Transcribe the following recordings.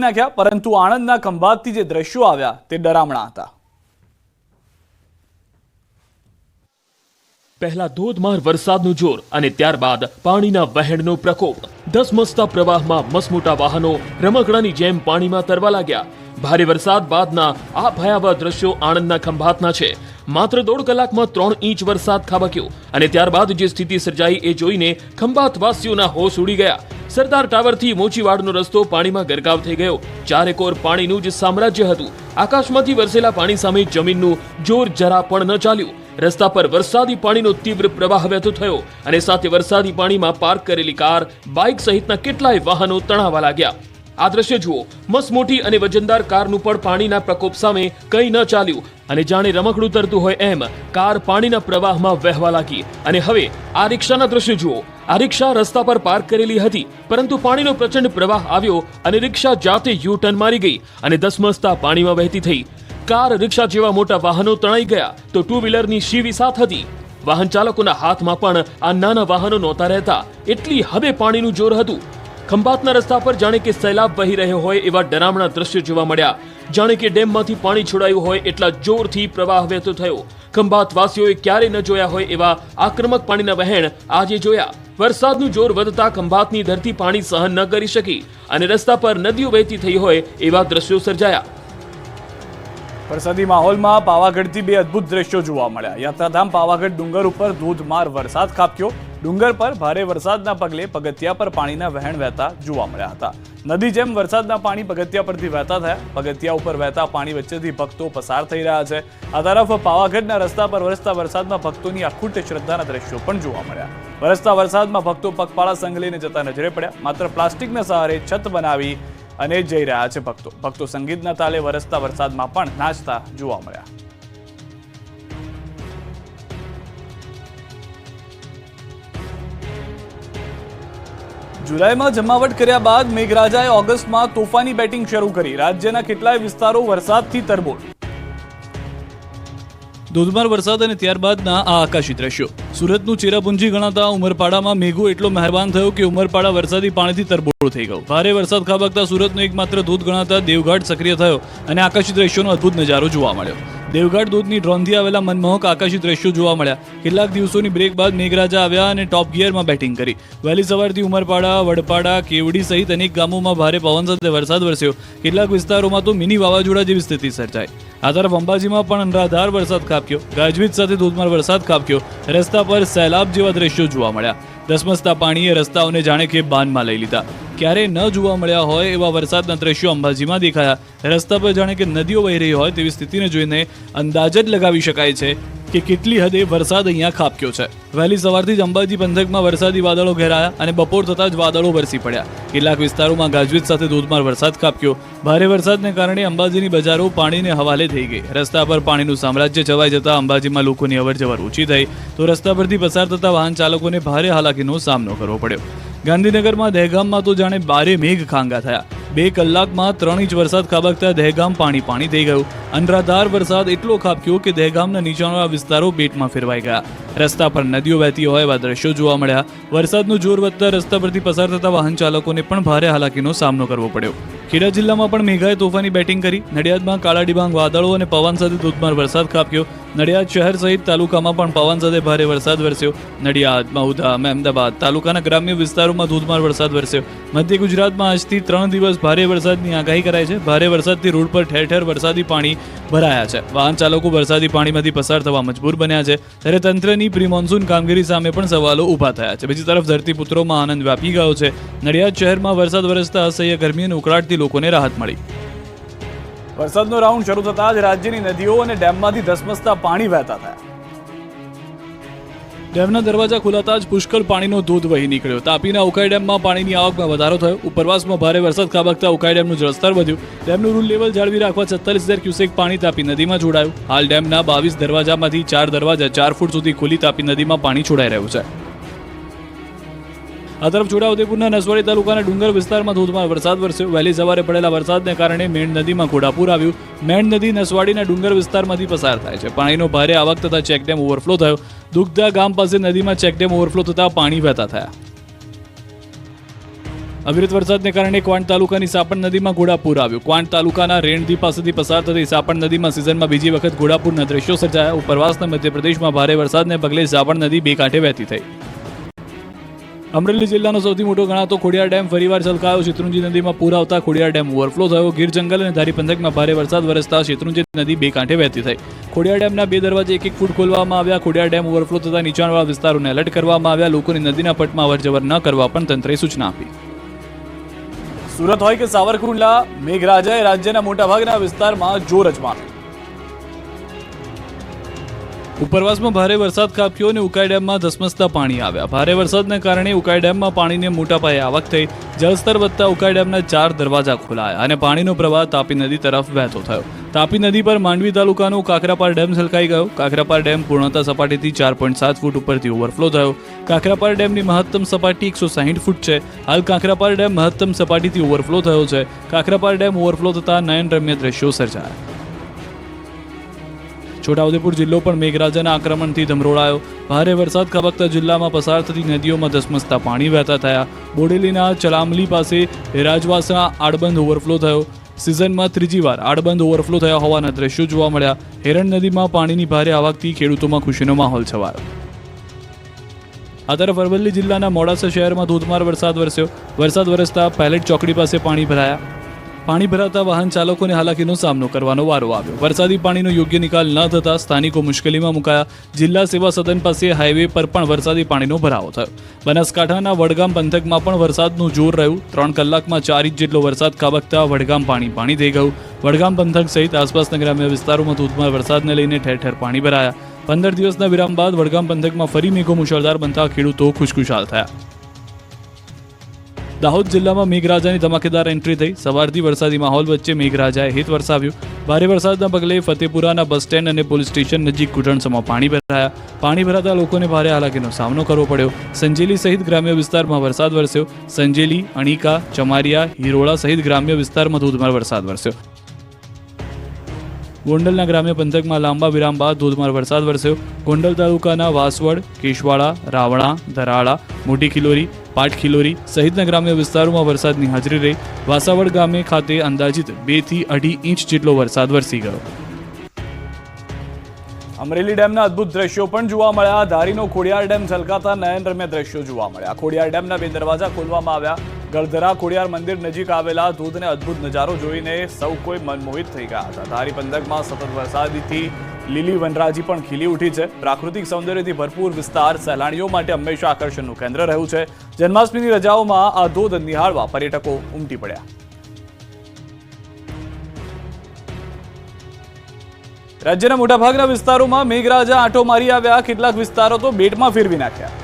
નાખ્યા, પરંતુ આણંદના ખંભાતથી જે દ્રશ્યો આવ્યા તે ડરામણા હતા. પહેલા ધોધમાર વરસાદનું જોર અને ત્યારબાદ પાણીના વહેણનો પ્રકોપ. ધસમસતા પ્રવાહમાં મસમોટા વાહનો રમકડાની જેમ પાણીમાં તરવા લાગ્યા. ભારે વરસાદ બાદના આ ભયાવહ દ્રશ્યો આણંદના ખંભાતના છે. માત્ર 1.5 કલાકમાં 3 ઇંચ વરસાદ ખાબક્યો અને ત્યારબાદ જે સ્થિતિ સર્જાઈ એ જોઈને ખંભાતવાસીઓના હોશ ઉડી ગયા. સરદાર ટાવરથી મોચીવાડનો રસ્તો પાણીમાં ગરકાવ થઈ ગયો. ચારેકોર પાણીનું જ સામ્રાજ્ય હતું. આકાશમાંથી વરસેલા પાણી સામે જમીનનું જોર જરા પણ ન ચાલ્યું. રસ્તા પર વરસાદી પાણીનો તીવ્ર પ્રવાહ વહેતો થયો અને સાથે વરસાદી પાણીમાં પાર્ક કરેલી કાર, બાઇક સહિતના કેટલાય વાહનો તણાવા લાગ્યા. આ દ્રશ્ય જુઓ. મસમોટી અને વજનદાર કારનું પણ પાણીના પ્રકોપ સામે કંઈ ન ચાલ્યું અને જાણે રમકડું તરતું હોય એમ કાર પાણીના પ્રવાહમાં વહેવા લાગી. અને હવે આ રિક્ષાના દ્રશ્ય જુઓ. આ રિક્ષા રસ્તા પર પાર્ક કરેલી હતી, પરંતુ પાણીનો પ્રચંડ પ્રવાહ આવ્યો અને રિક્ષા જાતે યુ-ટર્ન મારી ગઈ અને ધસમસતા પાણીમાં વહેતી થઈ. કાર, રિક્ષા જેવા મોટા વાહનો તણાઈ ગયા તો ટુ વ્હીલરની શીવી સાથ હતી. વાહન ચાલકોના હાથમાં પણ આ નાના વાહનો નહોતા રહેતા, એટલી હદે પાણીનું જોર હતું. ખંભાતના રસ્તા પર જાણે કે સૈલાબ વહી રહ્યો હોય એવા ડરામણા દ્રશ્યો જોવા મળ્યા. જાણે કે ડેમમાંથી પાણી છોડાયું હોય એટલા જોરથી પ્રવાહ વહેતો થયો. ખંભાતવાસીઓએ ક્યારેય ન જોયા હોય એવા આક્રમક પાણીના વહેણ આજે જોયા. વરસાદનું જોર વધતા ખંભાતની ધરતી પાણી સહન ન કરી શકી અને રસ્તા પર નદીઓ વહેતી થઈ હોય એવા દ્રશ્યો સર્જાયા. વરસાદી માહોલમાં પાવાગઢથી બે અદ્ભુત દ્રશ્યો જોવા મળ્યા. યાત્રાધામ પાવાગઢ ડુંગર ઉપર ધોધમાર વરસાદ ખાબક્યો. ડુંગર પર ભારે વરસાદના પગલે પગથિયા પર પાણીના વહેણ વહેતા જોવા મળ્યા હતા. નદી જેમ વરસાદના પાણી પગથિયા પરથી વહેતા થયા. પગથિયા ઉપર વહેતા પાણી વચ્ચેથી ભક્તો પસાર થઈ રહ્યા છે. આ તરફ પાવાગઢના રસ્તા પર વરસતા વરસાદમાં ભક્તોની અખૂટ શ્રદ્ધાના દ્રશ્યો પણ જોવા મળ્યા. વરસતા વરસાદમાં ભક્તો પગપાળા સંગ લઈને જતા નજરે પડ્યા. માત્ર પ્લાસ્ટિકના સહારે છત બનાવી અને જઈ રહ્યા છે ભક્તો સંગીતના તાલે વરસતા વરસાદમાં પણ નાચતા જોવા મળ્યા. જુલાઈમાં જમાવટ કર્યા બાદ મેઘરાજાએ ઓગસ્ટમાં તોફાની બેટિંગ શરૂ કરી. રાજ્યના કેટલાય વિસ્તારો વરસાદથી તરબોળ. ધોધમાર વરસાદ અને ત્યારબાદના આ આકાશી દ્રશ્યો. સુરતનું ચેરાપુંજી ગણાતા ઉમરપાડામાં મેઘો એટલો મહેરબાન થયો કે ઉમરપાડા વરસાદી પાણીથી તરબોળ થઈ ગયો. ભારે વરસાદ ખાબકતા સુરતનો એકમાત્ર ધોધ ગણાતા દેવઘાટ સક્રિય થયો અને આકાશી દ્રશ્યોનો અદ્ભુત નજારો જોવા મળ્યો. દેવઘાટ ધોધની ડ્રોનથી આવેલા મનમોહક આકાશી દ્રશ્યો જોવા મળ્યા. કેટલાક દિવસોની બ્રેક બાદ મેઘરાજા આવ્યા અને ટોપ ગિયરમાં બેટિંગ કરી. વહેલી સવારથી ઉમરપાડા, વડપાડા, કેવડી સહિત અનેક ગામોમાં ભારે પવન સાથે વરસાદ વરસ્યો. કેટલાક વિસ્તારોમાં તો મિની વાવાઝોડા જેવી સ્થિતિ સર્જાઈ. આ તરફ અંબાજીમાં પણ અનરાધાર વરસાદ ખાબક્યો. ગાજવીજ સાથે ધોધમાર વરસાદ ખાબક્યો. રસ્તા પર સૈલાબ જેવા દ્રશ્યો જોવા મળ્યા. ધસમસતા પાણીએ રસ્તાઓને જાણે કે બાનમાં લઈ લીધા. ક્યારેય ન જોવા મળ્યા હોય એવા વરસાદના દ્રશ્યો અંબાજીમાં દેખાયા. રસ્તા પર જાણે કે નદીઓ વહી રહી હોય તેવી સ્થિતિને જોઈને અંદાજ જ લગાવી શકાય છે કે કેટલી હદે વરસાદ અહીંયા ખાબક્યો છે. વહેલી સવારથી જ અંબાજી પંથકમાં વરસાદી વાદળો ઘેરાયા અને બપોર થતાં જ વાદળો વરસી પડ્યા. કેટલાક વિસ્તારોમાં ગાજવીજ સાથે ધોધમાર વરસાદ ખાબક્યો. ભારે વરસાદને કારણે અંબાજીની બજારો પાણીને હવાલે થઈ ગઈ. રસ્તા પર પાણીનું સામ્રાજ્ય છવાઈ જતા અંબાજીમાં લોકોની અવરજવર ઓછી થઈ તો રસ્તા પરથી પસાર થતા વાહન ચાલકોને ભારે હાલાકીનો સામનો કરવો પડ્યો. ગાંધીનગરમાં દહેગામમાં તો જાણે બારે મેઘ ખાંગા થયા. 2 કલાકમાં 3 ઇંચ વરસાદ ખાબકતા દહેગામ પાણી થઈ ગયું. અનરાધાર વરસાદ એટલો ખાબક્યો કે દહેગામના નીચાણવાળા વિસ્તારો બેટમાં ફેરવાઈ ગયા. રસ્તા પર નદીઓ વહેતી હોય એવા દ્રશ્યો જોવા મળ્યા. વરસાદનું જોર વધતા રસ્તા પરથી પસાર થતા વાહન ચાલકોને પણ ભારે હાલાકીનો સામનો કરવો પડ્યો. ખેડા જિલ્લામાં પણ મેઘાએ તોફાની બેટિંગ કરી. નડિયાદમાં કાળા ડિબાંગ વાદળો અને પવન સાથે ધોધમાર વરસાદ ખાબક્યો. નડિયાદ શહેર સહિત તાલુકામાં પણ પવન સાથે ભારે વરસાદ વરસ્યો. નડિયાદ, મહુધા, અમદાવાદ તાલુકાના ગ્રામ્ય વિસ્તારોમાં ધોધમાર વરસાદ વરસ્યો. મધ્ય ગુજરાતમાં આજથી 3 દિવસ ભારે વરસાદની આગાહી કરાઈ છે. ભારે વરસાદથી રોડ પર ઠેર ઠેર વરસાદી પાણી ભરાયા છે. વાહન ચાલકો વરસાદી પાણીમાંથી પસાર થવા મજબૂર બન્યા છે. ત્યારે તંત્રની પ્રી મોન્સૂન કામગીરી સામે પણ સવાલો ઊભા થયા છે. બીજી તરફ ધરતીપુત્રોમાં આનંદ વ્યાપી ગયો છે. નડિયાદ શહેરમાં વરસાદ વરસતા અસહ્ય ગરમી અને ઉકળાટથી લોકોને રાહત મળી. વરસાદનો રાઉન્ડ શરૂ થતાં જ રાજ્યની નદીઓ અને ડેમમાંથી ધસમસતા પાણી વહેતા થયા. ડેમના દરવાજા ખુલાતા જ પુષ્કળ પાણીનો ધોધ વહી નીકળ્યો. તાપીના ઉકાઈ ડેમમાં પાણીની આવકમાં વધારો થયો. ઉપરવાસમાં ભારે વરસાદ ખાબકતા ઉકાઈ ડેમનું જળસ્તર વધ્યું. ડેમનું રૂલ લેવલ જાળવી રાખવા 46,000 ક્યુસેક પાણી તાપી નદીમાં છોડાયું. હાલ ડેમના 22 દરવાજામાંથી 4 દરવાજા 4 ફૂટ સુધી ખુલી તાપી નદીમાં પાણી છોડાઈ રહ્યું છે. આ તરફ છોટાઉદેપુરના નસવાડી તાલુકાના ડુંગર વિસ્તારમાં ધોધમાર વરસાદ વરસ્યો. વહેલી સવારે પડેલા વરસાદને કારણે મેણ નદીમાં ઘોડાપૂર આવ્યું. મેણ નદી નસવાડીના ડુંગર વિસ્તારમાંથી પસાર થાય છે. પાણીનો ભારે આવક થતાં ચેકડેમ ઓવરફ્લો થયો. દુગધા ગામ પાસે નદીમાં ચેકડેમ ઓવરફ્લો થતાં પાણી વહેતા થયા. અવિરત વરસાદને કારણે ક્વાંટ તાલુકાની સાપણ નદીમાં ઘોડાપૂર આવ્યું. ક્વાંટ તાલુકાના રેણદી પાસેથી પસાર થતી સાપણ નદીમાં સિઝનમાં બીજી વખત ઘોડાપૂરના દ્રશ્યો સર્જાયા. ઉપરવાસના મધ્યપ્રદેશમાં ભારે વરસાદને પગલે સાપણ નદી બે કાંઠે વહેતી થઈ. અમરેલી જિલ્લાનો સૌથી મોટો ગણાતો ખોડિયાર ડેમ ફરીવાર છલકાયો. શેત્રુંજી નદીમાં પૂર આવતા ખોડિયાર ડેમ ઓવરફ્લો થયો. ગીર જંગલ અને ધારી પંથકમાં ભારે વરસાદ વરસતા શેત્રુંજી નદી બે કાંઠે વહેતી થઈ. ખોડિયાર ડેમના બે દરવાજા 1-1 ફૂટ ખોલવામાં આવ્યા. ખોડિયાર ડેમ ઓવરફ્લો થતા નીચાણવાળા વિસ્તારોને એલર્ટ કરવામાં આવ્યા. લોકોની નદીના પટમાં અવરજવર ન કરવા પણ તંત્રએ સૂચના આપી. સુરત હોય કે સાવરકુંડલા, મેઘરાજાએ રાજ્યના મોટાભાગના વિસ્તારમાં જોર અજમાવ્યું. ઉપરવાસમાં ભારે વરસાદ ખાબક્યો અને ઉકાઈ ડેમમાં ધસમસતા પાણી આવ્યા. ભારે વરસાદને કારણે ઉકાઈ ડેમમાં પાણીની મોટા પાયે આવક થઈ. જળસ્તર વધતા ઉકાઈ ડેમના 4 દરવાજા ખોલાયા અને પાણીનો પ્રવાહ તાપી નદી તરફ વહેતો થયો. તાપી નદી પર માંડવી તાલુકાનો કાકરાપાર ડેમ છલકાઈ ગયો. કાકરાપાર ડેમ પૂર્ણતા સપાટીથી 4.7 ફૂટ ઉપરથી ઓવરફ્લો થયો. કાકરાપાર ડેમની મહત્તમ સપાટી 160 ફૂટ છે. હાલ કાકરાપાર ડેમ મહત્તમ સપાટીથી ઓવરફ્લો થયો છે. કાકરાપાર ડેમ ઓવરફ્લો થતા નયનરમ્ય દ્રશ્યો સર્જાયા. છોટાઉદેપુર જિલ્લો પણ મેઘરાજાના આક્રમણથી ધમરોળાયો. ભારે વરસાદ ખાબકતા જિલ્લામાં પસાર થતી નદીઓમાં ધસમસતા પાણી વહેતા થયા. બોડેલીના ચલામલી પાસે રાજવાસા આડબંધ ઓવરફ્લો થયો. સિઝનમાં ત્રીજી વાર આડબંધ ઓવરફ્લો થયા હોવાના દ્રશ્યો જોવા મળ્યા. હેરણ નદીમાં પાણીની ભારે આવકથી ખેડૂતોમાં ખુશીનો માહોલ છવાયો. આ તરફ અરવલ્લી જિલ્લાના મોડાસા શહેરમાં ધોધમાર વરસાદ વરસ્યો. વરસાદ વરસતા પેલેટ ચોકડી પાસે પાણી ભરાયા. પાણી ભરાતા વાહન ચાલકોને હાલાકીનો સામનો કરવાનો વારો આવ્યો. વરસાદી પાણીનો યોગ્ય નિકાલ ન થતા સ્થાનિકો મુશ્કેલીમાં મુકાયા. જિલ્લા સેવા સદન પાસે હાઈવે પર પણ વરસાદી પાણીનો ભરાવો થયો. બનાસકાંઠાના વડગામ પંથકમાં પણ વરસાદનું જોર રહ્યું. 3 કલાકમાં 4 ઇંચ જેટલો વરસાદ ખાબકતા વડગામ પાણી થઈ ગયું. વડગામ પંથક સહિત આસપાસના ગ્રામ્ય વિસ્તારોમાં ધોધમાર વરસાદને લઈને ઠેર ઠેર પાણી ભરાયા. 15 દિવસના વિરામ બાદ વડગામ પંથકમાં ફરી મેઘો મુશળધાર બનતા ખેડૂતો ખુશખુશાલ થયા. દાહોદ જિલ્લામાં મેઘરાજાની ધમાકેદાર એન્ટ્રી થઈ. સવારથી વરસાદી માહોલ વચ્ચે મેઘરાજાએ હિત વરસાવ્યું. ભારે વરસાદના પગલે ફતેપુરાના બસ સ્ટેન્ડ અને પોલીસ સ્ટેશન નજીક ઘૂંટણસમાં પાણી ભરાયા. પાણી ભરાતા લોકોને ભારે હાલાકીનો સામનો કરવો પડ્યો. સંજેલી સહિત ગ્રામ્ય વિસ્તારમાં વરસાદ વરસ્યો. સંજેલી, અણીકા, ચમારિયા, હિરોળા સહિત ગ્રામ્ય વિસ્તારમાં ધોધમાર વરસાદ વરસ્યો. ગોંડલના ગ્રામ્ય પંથકમાં લાંબા વિરામ બાદ ધોધમાર વરસાદ વરસ્યો. ગોંડલ તાલુકાના વાસવડ, કેશવાડા, રાવણા, ધરાળા, મોટી ખિલોરી, પાટ ખિલોરી સહિતના ગ્રામ્ય વિસ્તારોમાં વરસાદની હાજરી રહી. વાસાવડ ગામે ખાતે અંદાજિત 2 થી 2.5 ઇંચ જેટલો વરસાદ વરસી ગયો. અમરેલી ડેમના અદ્ભુત દ્રશ્યો પણ જોવા મળ્યા. ધારીનો ખોડિયાર ડેમ છલકાતા નયનરમ્ય દ્રશ્યો જોવા મળ્યા. ખોડિયાર ડેમના 2 દરવાજા ખોલવામાં આવ્યા. ગળધરા ખોડિયાર મંદિર નજીક આવેલા ધોધને અદ્ભુત નજારો જોઈને સૌ કોઈ મનમોહિત થઈ ગયા હતા. ધારી પંથકમાં સતત વરસાદથી લીલી વનરાજી પણ ખીલી ઉઠી છે. પ્રાકૃતિક સૌંદર્યથી ભરપૂર વિસ્તાર સહેલાણીઓ માટે હંમેશા આકર્ષણનું કેન્દ્ર રહ્યું છે. જન્માષ્ટમીની રજાઓમાં આ ધોધ નિહાળવા પર્યટકો ઉમટી પડ્યા. રાજ્યના મોટાભાગના વિસ્તારોમાં મેઘરાજા આંટો મારી આવ્યા. કેટલાક વિસ્તારો તો બેટમાં ફેરવી નાખ્યા.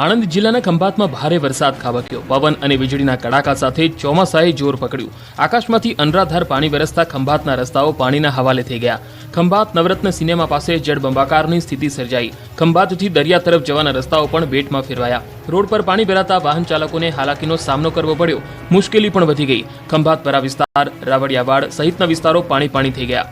આણંદ જિલ્લાના ખંભાતમાં ભારે વરસાદ ખાબક્યો. પવન અને વીજળીના કડાકા સાથે ચોમાસાએ જોર પકડ્યું. આકાશમાંથી અનરાધાર પાણી વરસતા ખંભાતના રસ્તાઓ પાણીના હવાલે થઈ ગયા. ખંભાત નવરત્ન સિનેમા પાસે જળબંબાકારની સ્થિતિ સર્જાઈ. ખંભાતથી દરિયા તરફ જવાના રસ્તાઓ પણ બેટમાં ફેરવાયા. રોડ પર પાણી ભરાતા વાહન ચાલકોને હાલાકીનો સામનો કરવો પડ્યો. મુશ્કેલી પણ વધી ગઈ. ખંભાતપરા વિસ્તાર, રાવડિયાવાડ સહિતના વિસ્તારો પાણી થઈ ગયા.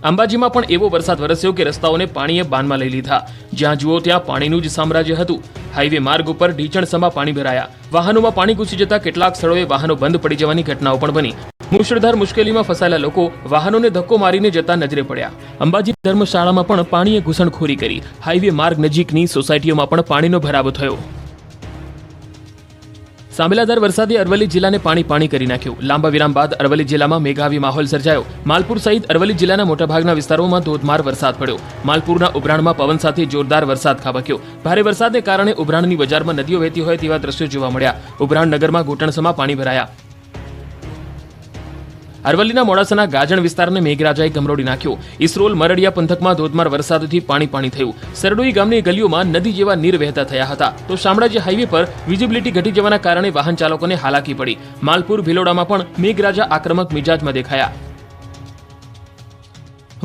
અંબાજીમાં પણ એવો વરસાદ વરસ્યો કે રસ્તાઓને પાણીએ બાનમાં લઈ લીધા. જ્યાં જુઓ ત્યાં પાણીનું જ સામ્રાજ્ય હતું. હાઈવે માર્ગ ઉપર ઢીચણસમાં પાણી ભરાયા. વાહનોમાં પાણી ઘૂસી જતા કેટલાક સ્થળોએ વાહનો બંધ પડી જવાની ઘટનાઓ પણ બની. મુશળધાર મુશ્કેલીમાં ફસાયેલા લોકો વાહનોને ધક્કો મારીને જતા નજરે પડ્યા. અંબાજી ધર્મશાળામાં પણ પાણીએ ઘૂસણખોરી કરી. હાઈવે માર્ગ નજીકની સોસાયટીઓમાં પણ પાણીનો ભરાવો થયો. સાંભેલાધાર વરસાદે અરવલ્લી જિલ્લાને પાણી કરી નાખ્યું. લાંબા વિરામ બાદ અરવલ્લી જિલ્લામાં મેઘાવી માહોલ સર્જાયો. માલપુર સહિત અરવલ્લી જિલ્લાના મોટાભાગના વિસ્તારોમાં ધોધમાર વરસાદ પડ્યો. માલપુરના ઉભરાણમાં પવન સાથે જોરદાર વરસાદ ખાબક્યો. ભારે વરસાદને કારણે ઉભરાણની બજારમાં નદીઓ વહેતી હોય તેવા દ્રશ્યો જોવા મળ્યા. ઉભરાણ નગરમાં ઘૂંટણસમાં પાણી ભરાયા. અરવલ્લીના મોડાસાના ગાજણ વિસ્તારને મેઘરાજાએ ગમરોડી નાખ્યો. ઇસરોલ મરડિયા પંથકમાં ધોધમાર વરસાદથી પાણી થયું. સરડોઈ ગામની ગલીઓમાં નદી જેવા નીર વહેતા થયા હતા. તો શામળાજી હાઈવે પર વિઝિબિલિટી ઘટી જવાના કારણે વાહન ચાલકોને હાલાકી પડી. માલપુર ભિલોડામાં પણ મેઘરાજા આક્રમક મિજાજમાં દેખાયા.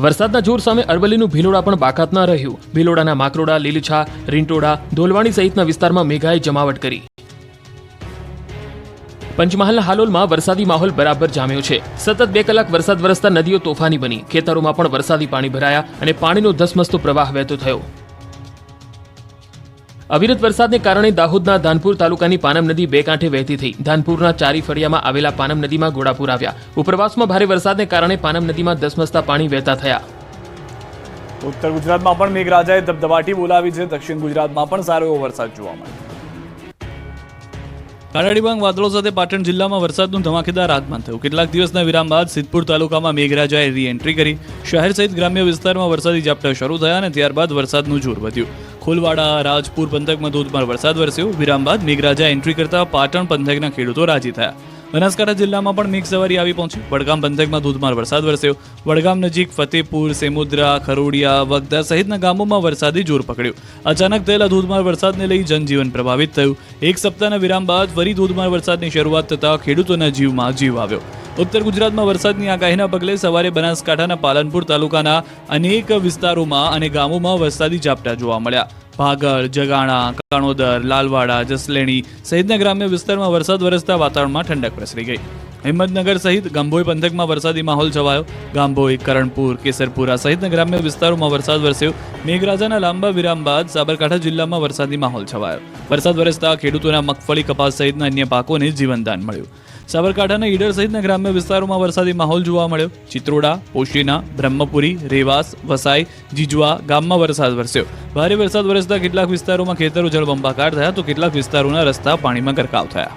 વરસાદના જોર સામે અરવલ્લીનું ભિલોડા પણ બાકાત ન રહ્યું. ભિલોડાના માકરોડા, લીલછા, રીંટોડા, ધોલવાણી સહિતના વિસ્તારમાં મેઘાએ જમાવટ કરી. પંચમહાલના હાલોલમાં વરસાદી માહોલ બરાબર જામ્યો છે. સતત 2 કલાક વરસાદ વરસતા નદીઓ તોફાની બની. ખેતરોમાં પણ વરસાદી પાણી ભરાયા અને પાણીનો ધસમસતો પ્રવાહ વહેતો થયો. અવિરત વરસાદને કારણે દાહોદના ધાનપુર તાલુકાની પાનમ નદી બે કાંઠે વહેતી થઈ. ધાનપુરના ચારી ફળિયામાં આવેલા પાનમ નદીમાં ઘોડાપુર આવ્યા. ઉપરવાસમાં ભારે વરસાદને કારણે પાનમ નદીમાં ધસમસતા પાણી વહેતા થયા. ઉત્તર ગુજરાતમાં પણ મેઘરાજાએ ધબધબાટી બોલાવી છે. દક્ષિણ ગુજરાતમાં પણ સારો એવો વરસાદ જોવા મળ્યો. કાળાડિબાંગ વાદળો સાથે પાટણ જિલ્લામાં વરસાદનું ધમાકેદાર આગમન થયું. કેટલાક દિવસના વિરામ બાદ સિદ્ધપુર તાલુકામાં મેઘરાજાએ રી-એન્ટ્રી કરી. શહેર સહિત ગ્રામ્ય વિસ્તારમાં વરસાદી ઝાપટા શરૂ થયા અને ત્યારબાદ વરસાદનું જોર વધ્યું. ખોલવાડા, રાજપુર પંથકમાં ધોધમાર વરસાદ વરસ્યો. વિરામ બાદ મેઘરાજા એન્ટ્રી કરતા પાટણ પંથકના ખેડૂતો રાજી થયા. બનાસકાંઠા જિલ્લામાં પણ મેઘ સવારી આવી પહોંચી. વડગામ પંથકમાં ધોધમાર વરસાદ વરસ્યો. વડગામ નજીક ફતેપુર, સેમુદ્રા, ખરોડિયા, વગદા સહિતના ગામોમાં વરસાદી જોર પકડ્યું. અચાનક થયેલા ધોધમાર વરસાદને લઈ જનજીવન પ્રભાવિત થયું. એક સપ્તાહના વિરામ બાદ ફરી ધોધમાર વરસાદની શરૂઆત થતાં ખેડૂતોના જીવમાં જીવ આવ્યો. ઉત્તર ગુજરાતમાં વરસાદની આગાહીના પગલે સવારે બનાસકાંઠાના પાલનપુર તાલુકાના અનેક વિસ્તારોમાં અને ગામોમાં વરસાદી ઝાપટા જોવા મળ્યા. ભાગળ, જગાણા, કાણોદર, લાલવાડા, જસલેણી સહિતના ગ્રામ્ય વિસ્તારમાં વરસાદ વરસતા વાતાવરણમાં ઠંડક પ્રસરી ગઈ. હિંમતનગર સહિત ગાંભોઈ પંથકમાં વરસાદી માહોલ છવાયો. ગાંભોઈ, કરણપુર, કેસરપુરા સહિતના ગ્રામ્ય વિસ્તારોમાં વરસાદ વરસ્યો. મેઘરાજાના લાંબા વિરામ બાદ સાબરકાંઠા જિલ્લામાં વરસાદી માહોલ છવાયો. વરસાદ વરસતા ખેડૂતોના મગફળી, કપાસ સહિતના અન્ય પાકોને જીવનદાન મળ્યું. સાબરકાંઠાના ઈડર સહિતના ગ્રામ્ય વિસ્તારોમાં વરસાદી માહોલ જોવા મળ્યો. ચિત્રોડા, પોશીના, બ્રહ્મપુરી, રેવાસ, વસાઈ, જીજવા ગામમાં વરસાદ વરસ્યો. ભારે વરસાદ વરસતા કેટલાક વિસ્તારોમાં ખેતરો જળબંબાકાર થયા તો કેટલાક વિસ્તારોના રસ્તા પાણીમાં ગરકાવ થયા.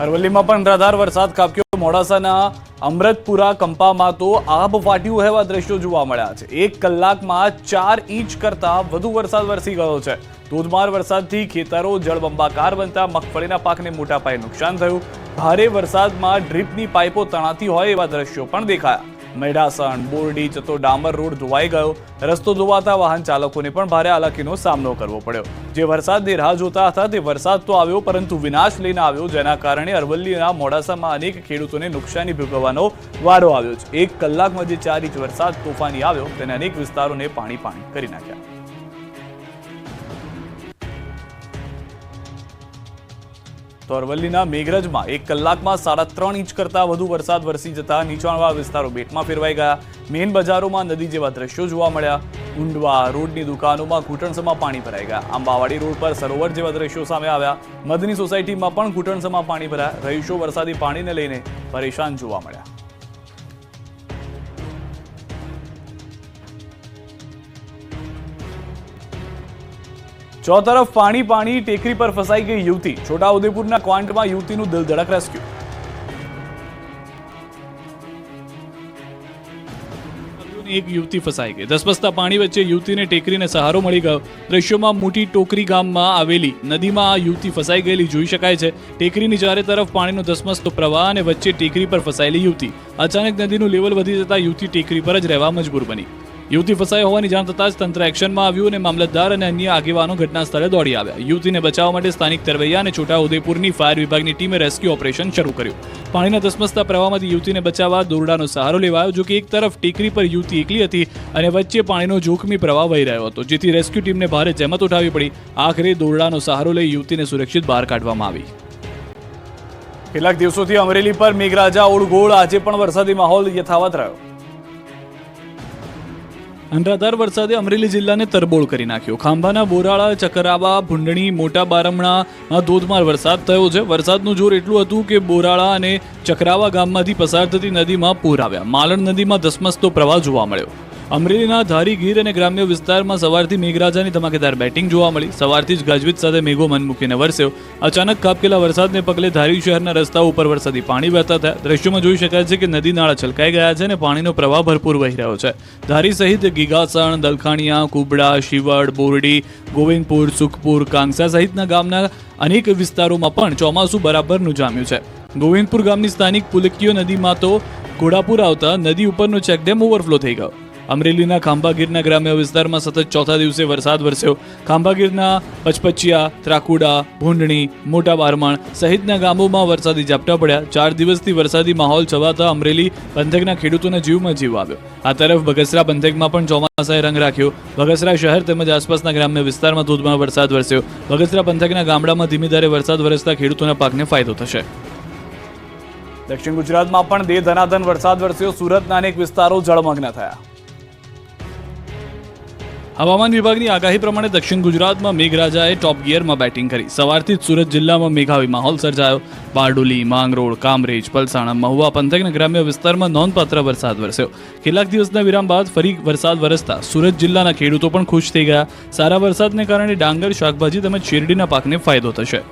અરવલ્લીમાં પણ અનરાધાર વરસાદ ખાબક્યો. મોડાસાના અમૃતપુરા કંપામાં તો આબ ફાટ્યું એવા દ્રશ્યો જોવા મળ્યા છે. 1 કલાકમાં 4 ઇંચ કરતા વધુ વરસાદ વરસી ગયો છે. ધોધમાર વરસાદથી ખેતરો જળબંબાકાર બનતા મગફળીના પાકને મોટા પાયે નુકસાન થયું. ભારે વરસાદમાં ડ્રીપની પાઇપો તણાતી હોય એવા દ્રશ્યો પણ દેખાયા. મેઢાસણ, બોરડી જતો ડામર રોડ ધોવાઈ ગયો. રસ્તો ધોવાતા વાહન ચાલકોને પણ ભારે હાલાકીનો સામનો કરવો પડ્યો. જે વરસાદની રાહ જોતા હતા તે વરસાદ તો આવ્યો પરંતુ વિનાશ લઈને આવ્યો, જેના કારણે અરવલ્લીના મોડાસામાં અનેક ખેડૂતોને નુકસાની ભોગવવાનો વારો આવ્યો છે. 1 કલાકમાં જે 4 ઇંચ વરસાદ તોફાની આવ્યો તેને અનેક વિસ્તારોને પાણી કરી નાખ્યા. તો અરવલ્લીના મેઘરજમાં 1 કલાકમાં 3.5 ઇંચ કરતા વધુ વરસાદ વરસી જતા નીચાણવાળા વિસ્તારો બેટમાં ફેરવાઈ ગયા. મેન બજારોમાં નદી જેવા દ્રશ્યો જોવા મળ્યા. ઊંડવા રોડની દુકાનોમાં ઘૂંટણસમાં પાણી ભરાઈ ગયા. આંબાવાડી રોડ પર સરોવર જેવા દ્રશ્યો સામે આવ્યા. મદની સોસાયટીમાં પણ ઘૂંટણસમાં પાણી ભરાયા. રહીશો વરસાદી પાણીને લઈને પરેશાન જોવા મળ્યા. ચોતરફ પાણી, ટેકરી પર ફસાઈ ગઈ યુવતી. છોટાઉદેપુરના ક્વાંટમાં યુવતીનું દિલધડક રેસ્ક્યુ. એક યુવતી ફસાઈ ગઈ. ધસમસતા પાણી વચ્ચે યુવતીને ટેકરીને સહારો મળી ગયો. દ્રશ્યોમાં મોટી ટોકરી ગામમાં આવેલી નદીમાં આ યુવતી ફસાઈ ગયેલી જોઈ શકાય છે. ટેકરીની ચારે તરફ પાણીનો ધસમસતો પ્રવાહ અને વચ્ચે ટેકરી પર ફસાયેલી યુવતી. અચાનક નદીનું લેવલ વધી જતા યુવતી ટેકરી પર જ રહેવા મજબૂર બની. યુવતી ફસાઈ હોવાની જાણ થતાં જ તંત્ર એક્શનમાં આવ્યું અને મામલતદાર અને અન્ય આગેવાનો ઘટના સ્થળે દોડી આવ્યા. યુવતીને બચાવવા માટે સ્થાનિક તરવૈયા અને છોટાઉદેપુરની ફાયર વિભાગની ટીમે રેસ્ક્યુ ઓપરેશન શરૂ કર્યું. પાણીના ધસમસતા પ્રવાહમાંથી યુવતીને બચાવવા દોરડાનો સહારો લેવાયો. જો કે એક તરફ ટેકરી પર યુવતી એકલી હતી અને વચ્ચે પાણીનો જોખમી પ્રવાહ વહી રહ્યો હતો, જેથી રેસ્ક્યુ ટીમને ભારે જહેમત ઉઠાવવી પડી. આખરે દોરડાનો સહારો લઈ યુવતીને સુરક્ષિત બહાર કાઢવામાં આવી. કેટલાક દિવસોથી અમરેલી પર મેઘરાજા ઓળઘોળ. આજે પણ વરસાદી માહોલ યથાવત રહ્યો. અનરાધાર વરસાદે અમરેલી જિલ્લાને તરબોળ કરી નાખ્યો. ખાંભાના બોરાળા, ચકરાવા, ભૂંડણી, મોટા બારમણામાં ધોધમાર વરસાદ થયો છે. વરસાદનું જોર એટલું હતું કે બોરાળા અને ચકરાવા ગામમાંથી પસાર થતી નદીમાં પૂર આવ્યા. માલણ નદીમાં ધસમસતો પ્રવાહ જોવા મળ્યો. અમરેલીના ધારી, ગીર અને ગ્રામ્ય વિસ્તારમાં સવારથી મેઘરાજાની ધમાકેદાર બેટિંગ જોવા મળી. સવારથી જ ગાજવીજ સાથે મેઘો મન મૂકીને વરસ્યો. અચાનક ખાબકેલા વરસાદને પગલે ધારી શહેરના રસ્તાઓ ઉપર વરસાદી પાણી વહેતા થયા. દ્રશ્યોમાં જોઈ શકાય છે કે નદી નાળા છલકાઈ ગયા છે અને પાણીનો પ્રવાહ ભરપૂર વહી રહ્યો છે. ધારી સહિત ગીગાસણ, દલખાણીયા, કુબડા, શિવડ, બોરડી, ગોવિંદપુર, સુખપુર, કાંગસા સહિતના ગામના અનેક વિસ્તારોમાં પણ ચોમાસું બરાબરનું જામ્યું છે. ગોવિંદપુર ગામની સ્થાનિક પુલકીઓ નદીમાં તો ઘોડાપુર આવતા નદી ઉપરનો ચેકડેમ ઓવરફ્લો થઈ ગયો. અમરેલીના ખાંભાગીરના ગ્રામ્ય વિસ્તારમાં સતત ચોથા દિવસે વરસાદ વરસ્યો. ખાંભાગીરના પચપચિયા, ત્રાકુડા, ભૂંડણી, મોટા બારમણ સહિતના ગામોમાં વરસાદી ઝાપટા પડ્યા. 4 દિવસથી વરસાદી માહોલ છવાતા અમરેલી પંથકના ખેડૂતોના જીવમાં જીવ આવ્યો. આ તરફ બગસરા પંથકમાં પણ ચોમાસાએ રંગ રાખ્યો. બગસરા શહેર તેમજ આસપાસના ગ્રામ્ય વિસ્તારમાં ધોધમાર વરસાદ વરસ્યો. બગસરા પંથકના ગામડામાં ધીમી ધારે વરસાદ વરસતા ખેડૂતોના પાકને ફાયદો થશે. દક્ષિણ ગુજરાતમાં પણ દે ધનાધન વરસાદ વરસ્યો. સુરતના અનેક વિસ્તારો જળમગ્ન થયા. હવામાન વિભાગની આગાહી પ્રમાણે દક્ષિણ ગુજરાતમાં મેઘરાજાએ ટોપ ગિયરમાં બેટિંગ કરી. સવારથી જ સુરત જિલ્લામાં મેઘાવી માહોલ સર્જાયો. બારડોલી, માંગરોળ, કામરેજ, પલસાણા, મહુવા પંથકના ગ્રામ્ય વિસ્તારમાં નોંધપાત્ર વરસાદ વરસ્યો. કેટલાક દિવસના વિરામ બાદ ફરી વરસાદ વરસતા સુરત જિલ્લાના ખેડૂતો પણ ખુશ થઈ ગયા. સારા વરસાદને કારણે ડાંગર, શાકભાજી તેમજ શેરડીના પાકને ફાયદો થશે.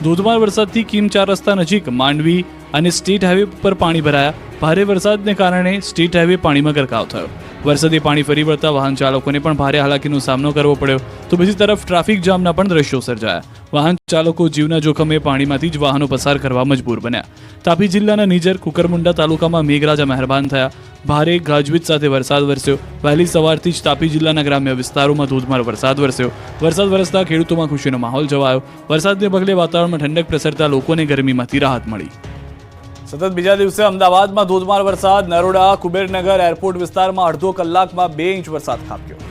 ધોધમાર વરસાદથી કીમ 4 રસ્તા નજીક માંડવી અને સ્ટેટ હાઈવે પર પાણી ભરાયા. ભારે વરસાદને કારણે સ્ટેટ હાઈવે પાણીમાં ગરકાવ થયો. વરસાદી પાણી ફરી વળતા વાહન ચાલકોને પણ ભારે હાલાકીનો સામનો કરવો પડ્યો. તો બીજી તરફ ટ્રાફિક જામના પણ દ્રશ્યો સર્જાયા. વાહન ચાલકો જીવના જોખમે પાણીમાંથી જ વાહનો પસાર કરવા મજબૂર બન્યા. તાપી જિલ્લાના નિઝર, કુકરમુંડા તાલુકામાં મેઘરાજા મહેરબાન થયા. ભારે ગાજવીજ સાથે વરસાદ વરસ્યો. વહેલી સવારથી જ તાપી જિલ્લાના ગ્રામ્ય વિસ્તારોમાં ધોધમાર વરસાદ વરસ્યો. વરસાદ વરસતા ખેડૂતોમાં ખુશીનો માહોલ જોવાયો. વરસાદને પગલે વાતાવરણમાં ઠંડક પ્રસરતા લોકોને ગરમીમાંથી રાહત મળી. સતત બીજા દિવસે અમદાવાદમાં ધોધમાર વરસાદ. નરોડા, કુબેરનગર એરપોર્ટ વિસ્તારમાં અડધો કલાકમાં 2 ઇંચ વરસાદ ખાબક્યો.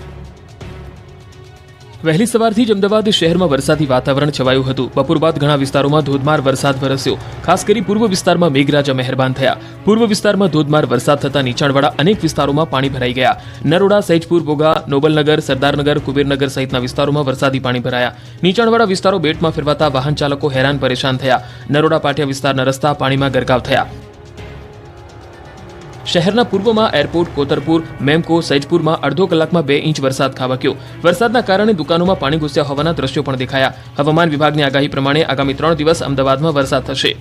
વહેલી સવારથી જ અમદાવાદ શહેરમાં વરસાદી વાતાવરણ છવાયું હતું. બપોર બાદ ઘણા વિસ્તારોમાં ધોધમાર વરસાદ વરસ્યો. ખાસ કરી પૂર્વ વિસ્તારમાં મેઘરાજા મહેરબાન થયા. પૂર્વ વિસ્તારમાં ધોધમાર વરસાદ થતા નીચાણવાળા અનેક વિસ્તારોમાં પાણી ભરાઈ ગયા. નરોડા, સૈજપુર, બોગા, નોબલનગર, સરદારનગર, કુબેરનગર સહિતના વિસ્તારોમાં વરસાદી પાણી ભરાયા. નીચાણવાળા વિસ્તારો બેટમાં ફેરવાતા વાહન ચાલકો હેરાન પરેશાન થયા. નરોડા પાટિયા વિસ્તારના રસ્તા પાણીમાં ગરકાવ થયા. શહેરના પૂર્વમાં એરપોર્ટ, કોતરપુર, મેમકો, સૈજપુરમાં અડધો કલાકમાં 2 ઇંચ વરસાદ ખાબક્યો. વરસાદના કારણે દુકાનોમાં પાણી ઘૂસ્યા હોવાના દ્રશ્યો પણ દેખાયા. હવામાન વિભાગની આગાહી પ્રમાણે આગામી 3 દિવસ અમદાવાદમાં વરસાદ થશે.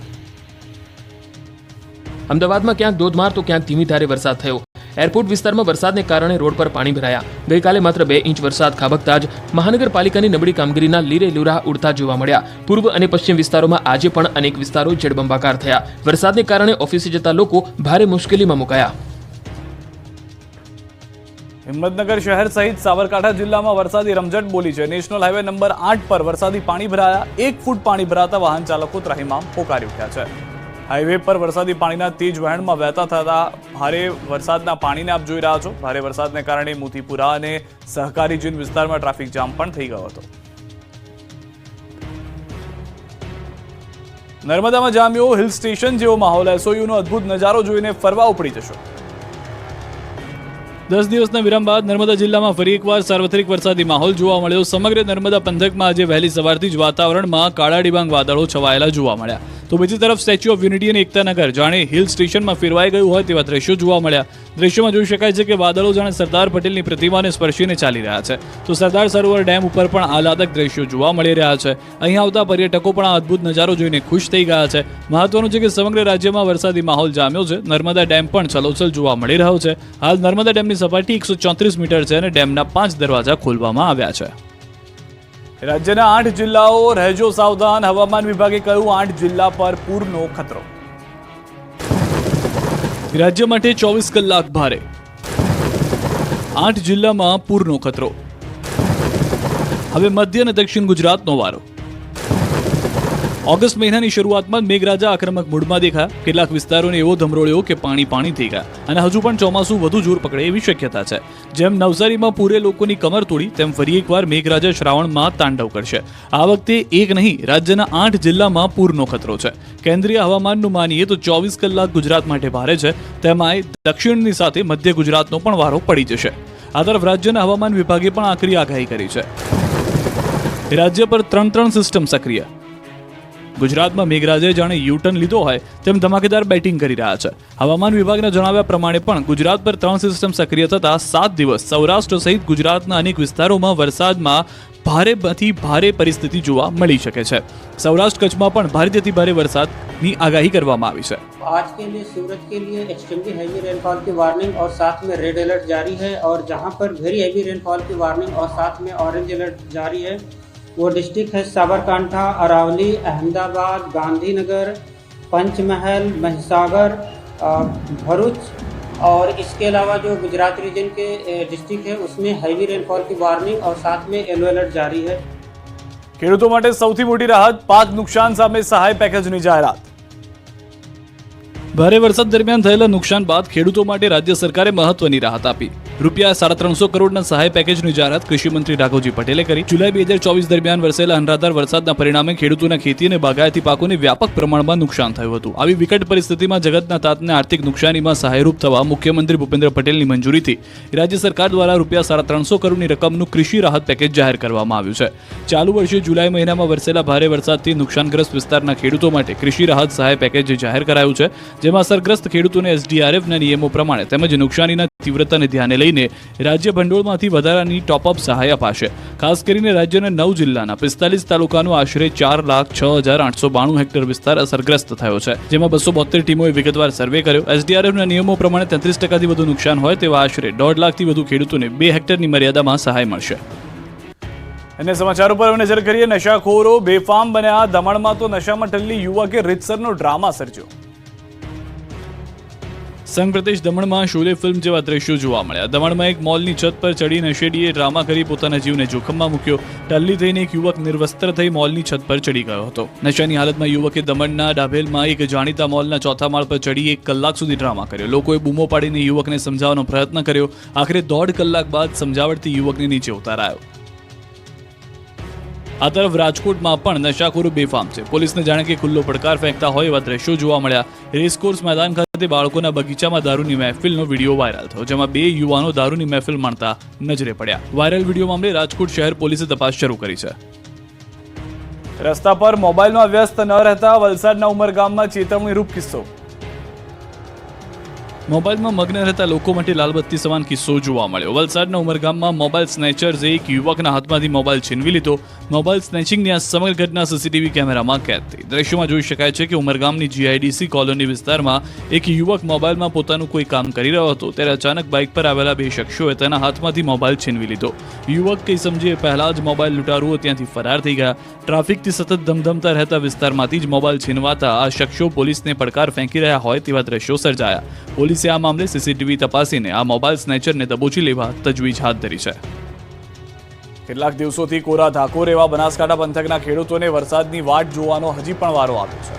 અમદાવાદમાં ક્યાંક ધોધમાર તો ક્યાંક ધીમી ધારે વરસાદ થયો. એરપોર્ટ વિસ્તારમાં વરસાદને કારણે રોડ પર પાણી ભરાયા. ગઈકાલે માત્ર 2 ઇંચ વરસાદ ખાબકતા જ મહાનગરપાલિકાની નબળી કામગીરીના લીરે લૂરા ઉડતા જોવા મળ્યા. પૂર્વ અને પશ્ચિમ વિસ્તારોમાં આજે પણ અનેક વિસ્તારો જળબંબાકાર થયા. વરસાદને કારણે ઓફિસે જતા લોકો ભારે મુશ્કેલીમાં મુકાયા. હિંમતનગર શહેર સહિત સાબરકાંઠા જિલ્લામાં વરસાદી રમઝટ બોલી છે. નેશનલ હાઈવે નંબર 8 પર વરસાદી પાણી ભરાયા. 1 ફૂટ પાણી ભરાતા વાહન ચાલકો ત્રાહિમામ પોકારી ઉઠ્યા છે. હાઈવે પર વરસાદી પાણીના તેજ વહેણમાં વહેતા થતા ભારે વરસાદના પાણીને આપ જોઈ રહ્યા છો. ભારે વરસાદને કારણે મોતીપુરા અને સહકારી જીન વિસ્તારમાં ટ્રાફિક જામ પણ થઈ ગયો હતો. નર્મદામાં જામ્યો હિલ સ્ટેશન જેવો માહોલ. એસઓયુનો અદ્ભુત નજારો જોઈને ફરવા ઉપડી જશો. 10 દિવસના વિરામ બાદ નર્મદા જિલ્લામાં ફરી એકવાર સાર્વત્રિક વરસાદી માહોલ જોવા મળ્યો. સમગ્ર નર્મદા પંથકમાં આજે વહેલી સવારથી જ વાતાવરણમાં કાળા ડિબાંગ વાદળો છવાયેલા જોવા મળ્યા. તો બીજી તરફ સ્ટેચ્યુ ઓફ યુનિટી અને એકતાનગર જાણે હિલ સ્ટેશનમાં ફેરવાઈ ગયું હોય તેવા દ્રશ્યો જોવા મળ્યા. દ્રશ્યોમાં જોઈ શકાય છે કે વાદળો જાણે સરદાર પટેલની પ્રતિમાને સ્પર્શીને ચાલી રહ્યા છે. તો સરદાર સરોવર ડેમ ઉપર પણ આહલાદક દ્રશ્યો જોવા મળી રહ્યા છે. અહીં આવતા પર્યટકો પણ આ અદ્ભુત નજારો જોઈને ખુશ થઈ ગયા છે. મહત્વનું છે કે સમગ્ર રાજ્યમાં વરસાદી માહોલ જામ્યો છે. નર્મદા ડેમ પણ છલોછલ જોવા મળી રહ્યો છે. હાલ નર્મદા ડેમની સપાટી 134 મીટર છે અને ડેમના 5 દરવાજા ખોલવામાં આવ્યા છે. રાજ્યના 8 જિલ્લાઓ રહેજો સાવધાન. હવામાન વિભાગે કહ્યું 8 જિલ્લા પર પૂરનો ખતરો. રાજ્ય માટે 24 કલાક ભારે. 8 જિલ્લામાં પૂરનો ખતરો. હવે મધ્ય અને દક્ષિણ ગુજરાતનો વારો. ઓગસ્ટ મહિનાની શરૂઆતમાં મેઘરાજા આક્રમક મૂડમાં દેખાયા. કેટલાક વિસ્તારોને એવો ધમરોળ્યો કે પાણી થઈ ગયા અને હજુ પણ ચોમાસું વધુ જોર પકડે એવી શક્યતા છે. જેમ નવસારીમાં પૂરે લોકોની કમર તોડી તેમ ફરી એકવાર મેઘરાજા શ્રાવણમાં તાંડવ કરશે. આ વખતે એક નહીં, રાજ્યના 8 જિલ્લામાં પૂરનો ખતરો છે. કેન્દ્રીય હવામાનનું માનીએ તો 24 કલાક ગુજરાત માટે ભારે છે. તેમાંય દક્ષિણની સાથે મધ્ય ગુજરાતનો પણ વારો પડી જશે. આ તરફ રાજ્યના હવામાન વિભાગે પણ આકરી આગાહી કરી છે. રાજ્ય પર 3 સિસ્ટમ સક્રિય. ગુજરાતમાં મેઘરાજાએ જાણે યુટર્ન લીધો હોય તેમ ધમાકેદાર બેટિંગ કરી રહ્યા છે. હવામાન વિભાગના જણાવ્યા પ્રમાણે પણ ગુજરાત પર 3 સિસ્ટમ સક્રિય થતા 7 દિવસ સૌરાષ્ટ્ર સહિત ગુજરાતના અનેક વિસ્તારોમાં વરસાદમાં ભારેથી ભારે પરિસ્થિતિ જોવા મળી શકે છે. સૌરાષ્ટ્ર કચ્છમાં પણ ભારેથી ભારે વરસાદની આગાહી કરવામાં આવી છે. आज के लिए सूरत के लिए एक्सट्रीमली हैवी रेनफॉल की वार्निंग और साथ में रेड अलर्ट जारी है और जहां पर वेरी हैवी रेनफॉल की वार्निंग और साथ में ऑरेंज अलर्ट जारी है वो डिस्ट्रिक्ट है साबरकांठा, अरावली, अहमदाबाद, गांधीनगर, पंचमहल, महिसागर, भरूच और इसके अलावा जो गुजरात रीजन के डिस्ट्रिक्ट है उसमें हैवी रेनफॉल की वार्निंग और साथ में येलो अलर्ट जारी है. ખેડૂતો માટે સૌથી મોટી રાહત, પાક નુકસાન સામે સહાય પેકેજની જાહેરાત. ભારે વરસાદ દરમિયાન થયેલા નુકસાન બાદ ખેડૂતો માટે રાજ્ય સરકારે મહત્વની રાહત આપી. રૂપિયા 350 કરોડના સહાય પેકેજની જાહેરાત કૃષિ મંત્રી રાઘવજી પટેલે કરી. જુલાઈ 2024 દરમિયાન વરસેલા અનરાધાર વરસાદના પરિણામે ખેડૂતોના ખેતી અને બાગાયતી પાકોને વ્યાપક પ્રમાણમાં નુકસાન થયું હતું. આવી વિકટ પરિસ્થિતિમાં જગતના તાતને આર્થિક નુકસાનીમાં સહાયરૂપ થવા મુખ્યમંત્રી ભૂપેન્દ્ર પટેલની મંજૂરીથી રાજ્ય સરકાર દ્વારા રૂપિયા 350 કરોડની રકમનું કૃષિ રાહત પેકેજ જાહેર કરવામાં આવ્યું છે. ચાલુ વર્ષે જુલાઈ મહિનામાં વરસેલા ભારે વરસાદથી નુકસાનગ્રસ્ત વિસ્તારના ખેડૂતો માટે કૃષિ રાહત સહાય પેકેજ જાહેર કરાયું છે, જેમાં અસરગ્રસ્ત ખેડૂતોને SDRFના નિયમો પ્રમાણે તેમજ નુકસાનીના તીવ્રતાને ધ્યાને લઈને રાજ્ય ભંડોળમાંથી વધારાની ટોપઅપ સહાય અપાશે. ખાસ કરીને રાજ્યના 9 જિલ્લાના 45 તાલુકાનો આશરે 4,06,892 હેક્ટર વિસ્તાર અસરગ્રસ્ત થયો છે, જેમાં 272 ટીમોએ વિગતવાર સર્વે કર્યો. SDRFના નિયમો પ્રમાણે 33% વધુ નુકસાન હોય તેવા આશરે 1.5 લાખથી વધુ ખેડૂતોને 2 હેક્ટરની મર્યાદામાં સહાય મળશે. અને સમાચાર ઉપર નજર કરીએ. નશાખોરો બેફામ બન્યા. દમણમાં તો નશામાં ટલ્લી યુવકે રીતસરનો ડ્રામા સર્જ્યો. સંઘ પ્રદેશ દમણમાં શોલે ફિલ્મ જેવા દ્રશ્યો જોવા મળ્યા. દમણમાં એક મોલની છત પર ચડી નશેડીએ ડ્રામા કરી પોતાના જીવને જોખમમાં મૂક્યો. ટલ્લી થઈને એક યુવક નિર્વસ્ત્ર થઈ મોલની છત પર ચડી ગયો હતો. નશાની હાલતમાં યુવકે દમણના ડાભેલમાં એક જાણીતા મોલના ચોથા માળ પર ચડી 1 કલાક સુધી ડ્રામા કર્યો. લોકોએ બૂમો પાડીને યુવકને સમજાવવાનો પ્રયત્ન કર્યો. આખરે 1.5 કલાક બાદ સમજાવટથી યુવકને નીચે ઉતારાયો. આ તરફ રાજકોટમાં પણ નશાખોરો બેફામ છે. પોલીસને જાણે કે ખુલ્લો પડકાર ફેંકતા હોય એવા દ્રશ્યો જોવા મળ્યા. રેસકોર્સ મેદાન ખાતે બાળકોના બગીચામાં દારૂની મહેફિલનો વિડીયો વાયરલ થયો, જેમાં 2 યુવાનો દારૂની મહેફિલ માણતા નજરે પડ્યા. વાયરલ વિડીયો મામલે રાજકોટ શહેર પોલીસે તપાસ શરૂ કરી છે. રસ્તા પર મોબાઈલમાં વ્યસ્ત ન રહેતા વલસાડના ઉમરગામમાં ચેતવણીરૂપ કિસ્સો. મોબાઈલમાં મગ્ન રહેતા લોકો માટે લાલબત્તી સમાન કિસ્સો જોવા મળ્યો. વલસાડના ઉમરગામમાં મોબાઈલ સ્નેચર્સે એક યુવકના હાથમાંથી મોબાઈલ છીનવી લીધો. મોબાઈલ સ્નેચિંગની આ સમગ્ર ઘટના સીસીટીવી કેમેરામાં કેદ થઈ. દ્રશ્યોમાં જોઈ શકાય છે કે ઉમરગામની GIDC કોલોની વિસ્તારમાં એક યુવક મોબાઈલમાં પોતાનું કોઈ કામ કરી રહ્યો હતો, ત્યારે અચાનક બાઇક પર આવેલા 2 શખ્સોએ તેના હાથમાંથી મોબાઈલ છીનવી લીધો. યુવક કંઈ સમજે પહેલા જ મોબાઈલ લૂંટારુઓ ત્યાંથી ફરાર થઈ ગયા. ટ્રાફિકથી સતત ધમધમતા રહેતા વિસ્તારમાંથી જ મોબાઈલ છીનવાતા આ શખ્સો પોલીસને પડકાર ફેંકી રહ્યા હોય તેવા દ્રશ્યો સર્જાયા. પોલીસે આ મામલે સીસીટીવી તપાસીને આ મોબાઈલ સ્નેચરને દબોચી લેવા તજવીજ હાથ ધરી છે. કેટલાક દિવસોથી કોરા ધાકોર એવા બનાસકાંઠા પંથકના ખેડૂતોને વરસાદની વાટ જોવાનો હજી પણ વારો આવ્યો છે.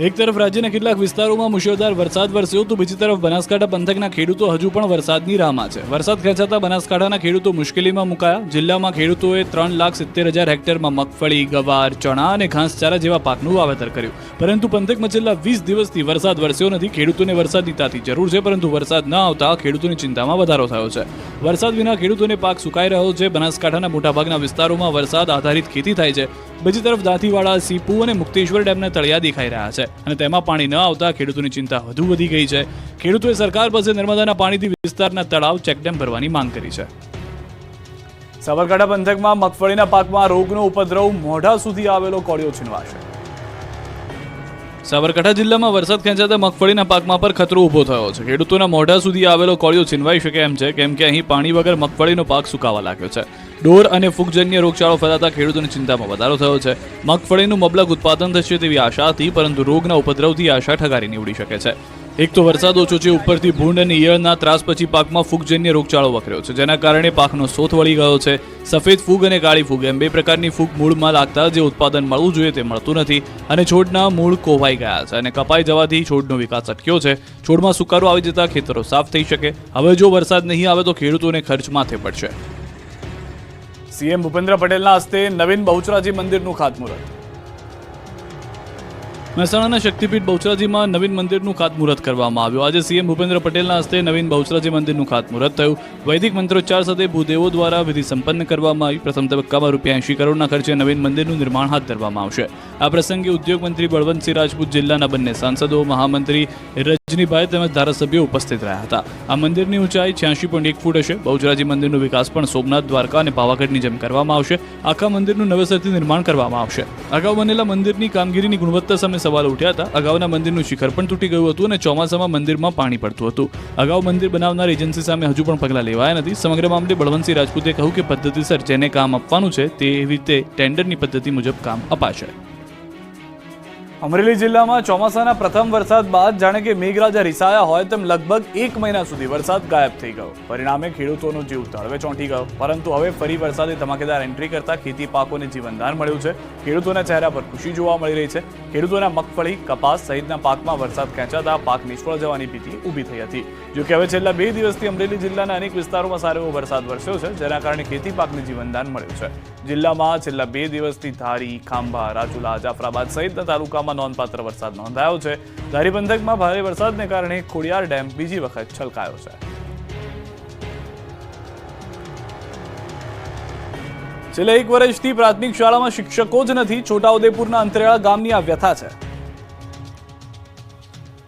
એક તરફ રાજ્યના કેટલાક વિસ્તારોમાં મુશળધાર વરસાદ વરસ્યો તો બીજી તરફ બનાસકાંઠા પંથકના ખેડૂતો હજુ પણ વરસાદની રાહમાં છે. વરસાદ ખેંચાતા બનાસકાંઠાના ખેડૂતો મુશ્કેલીમાં મુકાયા. જિલ્લામાં ખેડૂતોએ 3,70,000 હેક્ટરમાં મગફળી, ગવાર, ચણા અને ઘાસચારા જેવા પાકનું વાવેતર કર્યું, પરંતુ પંથકમાં છેલ્લા 20 દિવસથી વરસાદ વરસ્યો નથી. ખેડૂતોને વરસાદની તાતી જરૂર છે, પરંતુ વરસાદ ન આવતા ખેડૂતોની ચિંતામાં વધારો થયો છે. વરસાદ વિના ખેડૂતોને પાક સુકાઈ રહ્યો છે. બનાસકાંઠાના મોટાભાગના વિસ્તારોમાં વરસાદ આધારિત ખેતી થાય છે. બીજી તરફ દાંતીવાડા, સીપુ અને મુક્તેશ્વર ડેમના તળિયા દેખાઈ રહ્યા છે અને તેમાં પાણી ન આવતા ખેડૂતોની ચિંતા વધુ વધી ગઈ છે. ખેડૂતોએ સરકાર પાસે નર્મદાના પાણીથી વિસ્તારના તળાવ, ચેકડેમ ભરવાની માંગ કરી છે. સાબરકાંઠા પંથકમાં મગફળીના પાકમાં રોગનો ઉપદ્રવ. મોઢા સુધી આવેલો કોળિયો છીનવાશે. સાબરકાંઠા જિલ્લામાં વરસાદ ખેંચાતા મગફળીના પાકમાં પર ખતરો ઊભો થયો છે. ખેડૂતોના મોઢા સુધી આવેલો કોળિયો છીનવાઈ શકે એમ છે, કેમ કે અહીં પાણી વગર મગફળીનો પાક સુકાવા લાગ્યો છે. ઢોર અને ફૂગજન્ય રોગચાળો ફેલાતા ખેડૂતોની ચિંતામાં વધારો થયો છે. મગફળીનું મબલક ઉત્પાદન થશે તેવી આશા હતી, પરંતુ રોગના ઉપદ્રવથી આશા ઠગારી નીવડી શકે છે. એક તો વરસાદ ઓછો છે, ઉપરથી ભૂંડ અને ઈયળના ત્રાસ પછી પાકમાં ફૂગજન્ય રોગચાળો વકર્યો છે, જેના કારણે પાકનો સોથ વળી ગયો છે. સફેદ ફૂગ અને કાળી ફૂગ એમ 2 પ્રકારની ફૂગ મૂળમાં લાગતા જે ઉત્પાદન મળવું જોઈએ તે મળતું નથી અને છોડના મૂળ કોવાઈ ગયા છે અને કપાઈ જવાથી છોડનો વિકાસ અટક્યો છે. છોડમાં સુકારો આવી જતા ખેતરો સાફ થઈ શકે. હવે જો વરસાદ નહીં આવે તો ખેડૂતોને ખર્ચ માથે પડશે. CM ભૂપેન્દ્ર પટેલના હસ્તે નવીન બહુચરાજી મંદિરનું ખાતમુહૂર્ત. મહેસાણાના શક્તિપીઠ બહુચરાજીમાં નવીન મંદિરનું ખાતમુહૂર્ત કરવામાં આવ્યું. આજે CM ભૂપેન્દ્ર પટેલના હસ્તે નવીન બહુચરાજી મંદિરનું ખાતમુહૂર્ત થયું. વૈદિક મંત્રોચ્ચાર સાથે ભૂદેવો દ્વારા વિધિ સંપન્ન કરવામાં આવી. પ્રથમ તબક્કામાં ₹80 કરોડના ખર્ચે નવીન મંદિરનું નિર્માણ હાથ ધરવામાં આવશે. આ પ્રસંગે ઉદ્યોગ મંત્રી બળવંતસિંહ રાજપૂત, જિલ્લાના બંને સાંસદો, મહામંત્રી રજનીભાઈ તેમજ ધારાસભ્યો ઉપસ્થિત રહ્યા હતા. આ મંદિરની ઊંચાઈ 86.1 ફૂટ હશે. બહુચરાજી મંદિરનો વિકાસ પણ સોમનાથ, દ્વારકા અને પાવાગઢની જેમ કરવામાં આવશે. આખા મંદિરનું નવેસરથી નિર્માણ કરવામાં આવશે. અગાઉ બનેલા મંદિરની કામગીરીની ગુણવત્તા સામે સવાલ ઉઠ્યા હતા. અગાઉના મંદિરનું શિખર પણ તૂટી ગયું હતું અને ચોમાસામાં મંદિરમાં પાણી પડતું હતું. અગાઉ મંદિર બનાવનાર એજન્સી સામે હજુ પણ પગલાં લેવાયા નથી. સમગ્ર મામલે બળવંતસિંહ રાજપૂતે કહ્યું કે પદ્ધતિસર જેને કામ આપવાનું છે તે એવી રીતે ટેન્ડરની પદ્ધતિ મુજબ કામ અપાશે. અમરેલી જિલ્લામાં ચોમાસાના પ્રથમ વરસાદ બાદ જાણે કે મેઘરાજા રિસાયા હોય તેમ લગભગ 1 મહિના સુધી વરસાદ ગાયબ થઈ ગયો. પરિણામે ખેડૂતોનો જીવ તળવે ચોંટી ગયો. પરંતુ હવે ફરી વરસાદે ધમાકેદાર એન્ટ્રી કરતા ખેતી પાકોને જીવનદાન મળ્યું છે. ખેડૂતોના ચહેરા પર ખુશી જોવા મળી રહી છે. ખેડૂતોના મગફળી, કપાસ સહિતના પાકમાં વરસાદ ખેંચાતા પાક નિષ્ફળ જવાની ભીતિ ઊભી થઈ હતી. જો કે હવે છેલ્લા 2 દિવસથી અમરેલી જિલ્લાના અનેક વિસ્તારોમાં સારો એવો વરસાદ વરસ્યો છે, જેના કારણે ખેતી પાકને જીવનદાન મળ્યું છે. જિલ્લામાં છેલ્લા 2 દિવસથી ધારી, ખાંભા, રાજુલા, જાફરાબાદ સહિતના તાલુકામાં નોંધપાત્ર વરસાદ નોંધાયો છે. ધારી પંથકમાં ભારે વરસાદને કારણે ખોડિયાર ડેમ બીજી વખત છલકાયો છે. છેલ્લા 1 વર્ષથી પ્રાથમિક શાળામાં શિક્ષકો જ નથી. છોટાઉદેપુરના અંતરિયાળ ગામની આ વ્યથા છે.